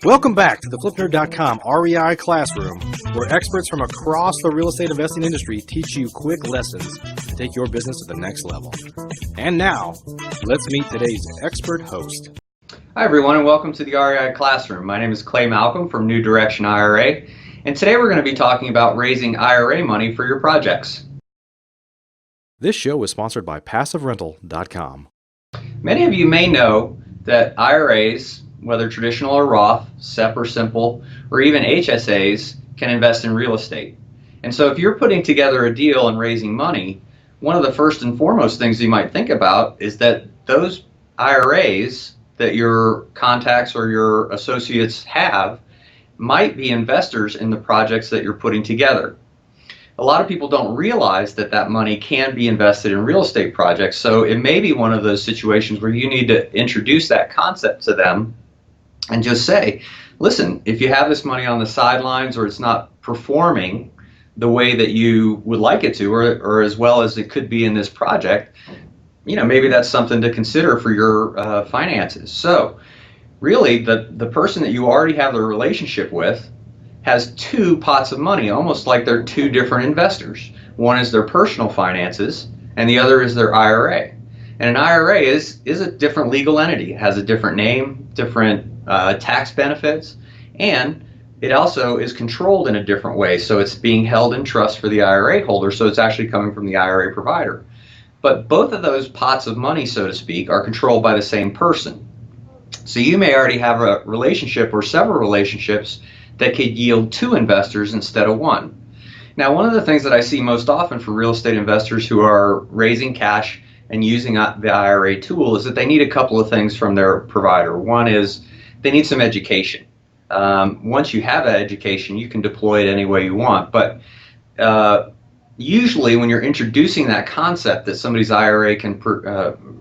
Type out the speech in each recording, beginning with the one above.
Welcome back to the FlipNerd.com REI Classroom, where experts from across the real estate investing industry teach you quick lessons to take your business to the next level. And now, let's meet today's expert host. Hi everyone, and welcome to the REI Classroom. My name is Clay Malcolm from New Direction IRA, and today we're going to be talking about raising IRA money for your projects. This show is sponsored by PassiveRental.com. Many of you may know that IRAs, whether traditional or Roth, SEP or Simple, or even HSAs, can invest in real estate. And so if you're putting together a deal and raising money, one of the first and foremost things you might think about is that those IRAs that your contacts or your associates have might be investors in the projects that you're putting together. A lot of people don't realize that that money can be invested in real estate projects, so it may be one of those situations where you need to introduce that concept to them and just say, listen, if you have this money on the sidelines or it's not performing the way that you would like it to, or as well as it could be in this project, maybe that's something to consider for your finances. So really, the person that you already have the relationship with has two pots of money, almost like they're two different investors. One is their personal finances, and the other is their IRA. And an IRA is a different legal entity. It has a different name, different tax benefits, and it also is controlled in a different way. So it's being held in trust for the IRA holder, so it's actually coming from the IRA provider. But both of those pots of money, so to speak, are controlled by the same person. So you may already have a relationship or several relationships that could yield two investors instead of one. Now, one of the things that I see most often for real estate investors who are raising cash and using the IRA tool is that they need a couple of things from their provider. One is they need some education. Once you have that education, you can deploy it any way you want. But usually when you're introducing that concept that somebody's IRA can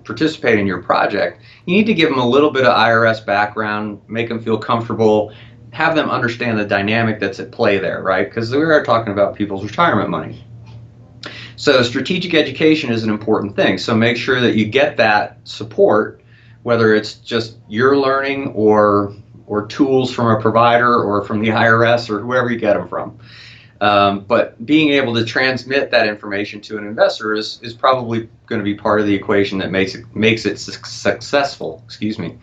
participate in your project, you need to give them a little bit of IRS background, make them feel comfortable, have them understand the dynamic that's at play there, right? Because we are talking about people's retirement money. So strategic education is an important thing. So make sure that you get that support, whether it's just your learning or tools from a provider or from the IRS or whoever you get them from. But being able to transmit that information to an investor is probably going to be part of the equation that makes it successful. Excuse me.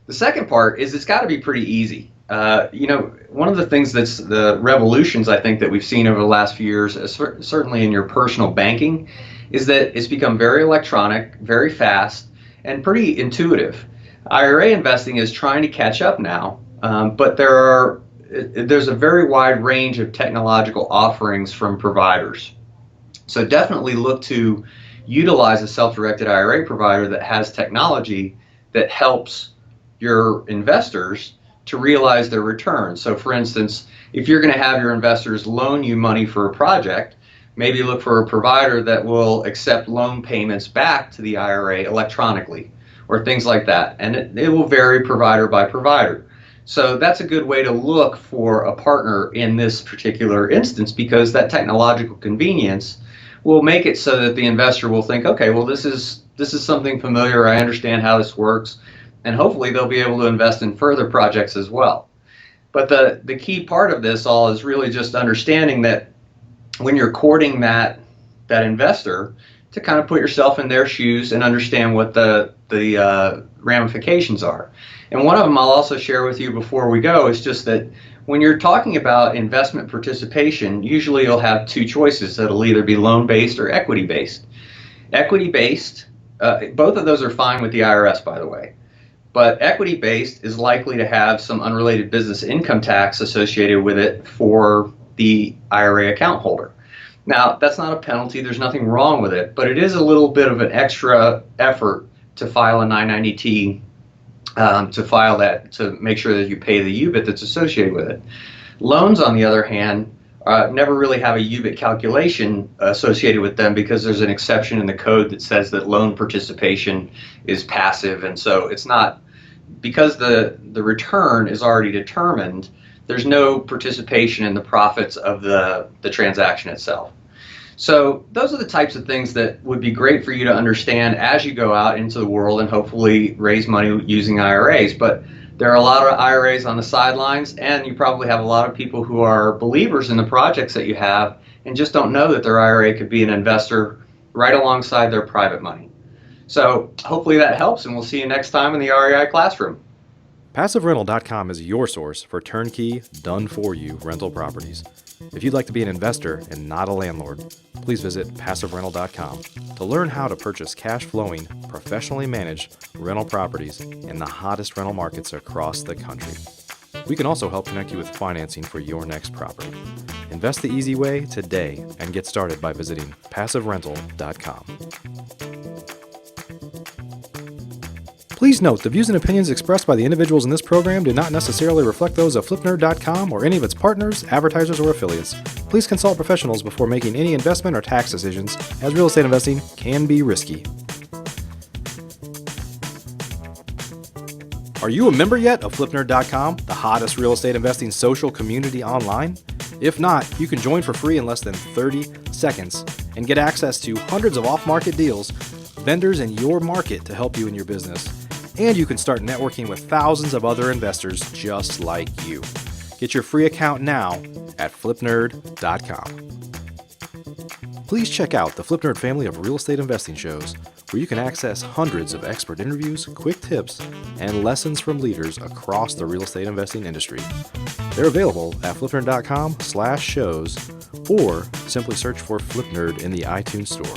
The second part is it's got to be pretty easy. One of the things that's the revolutions I think that we've seen over the last few years, certainly in your personal banking, is that it's become very electronic, very fast, and pretty intuitive. IRA investing is trying to catch up now, but there's a very wide range of technological offerings from providers. So definitely look to utilize a self-directed IRA provider that has technology that helps your investors to realize their return. So for instance, if you're going to have your investors loan you money for a project, maybe look for a provider that will accept loan payments back to the IRA electronically or things like that. And it will vary provider by provider. So that's a good way to look for a partner in this particular instance, because that technological convenience will make it so that the investor will think, okay, well, this is something familiar. I understand how this works. And hopefully they'll be able to invest in further projects as well. But the key part of this all is really just understanding that when you're courting that investor, to kind of put yourself in their shoes and understand what the ramifications are. And one of them I'll also share with you before we go is just that when you're talking about investment participation, usually you'll have two choices. That'll either be loan-based or equity-based. Equity-based, both of those are fine with the IRS, by the way. But equity-based is likely to have some unrelated business income tax associated with it for the IRA account holder. Now, that's not a penalty. There's nothing wrong with it, but it is a little bit of an extra effort to file a 990T, to make sure that you pay the UBIT that's associated with it. Loans, on the other hand, never really have a UBIT calculation associated with them because there's an exception in the code that says that loan participation is passive, and so it's not, because the return is already determined, there's no participation in the profits of the transaction itself. So those are the types of things that would be great for you to understand as you go out into the world and hopefully raise money using IRAs. But there are a lot of IRAs on the sidelines, and you probably have a lot of people who are believers in the projects that you have and just don't know that their IRA could be an investor right alongside their private money. So hopefully that helps, and we'll see you next time in the REI classroom. PassiveRental.com is your source for turnkey, done-for-you rental properties. If you'd like to be an investor and not a landlord, please visit PassiveRental.com to learn how to purchase cash-flowing, professionally managed rental properties in the hottest rental markets across the country. We can also help connect you with financing for your next property. Invest the easy way today and get started by visiting PassiveRental.com. Please note, the views and opinions expressed by the individuals in this program do not necessarily reflect those of FlipNerd.com or any of its partners, advertisers, or affiliates. Please consult professionals before making any investment or tax decisions, as real estate investing can be risky. Are you a member yet of FlipNerd.com, the hottest real estate investing social community online? If not, you can join for free in less than 30 seconds and get access to hundreds of off-market deals, vendors in your market to help you in your business. And you can start networking with thousands of other investors just like you. Get your free account now at FlipNerd.com. Please check out the FlipNerd family of real estate investing shows, where you can access hundreds of expert interviews, quick tips, and lessons from leaders across the real estate investing industry. They're available at FlipNerd.com/shows, or simply search for FlipNerd in the iTunes Store.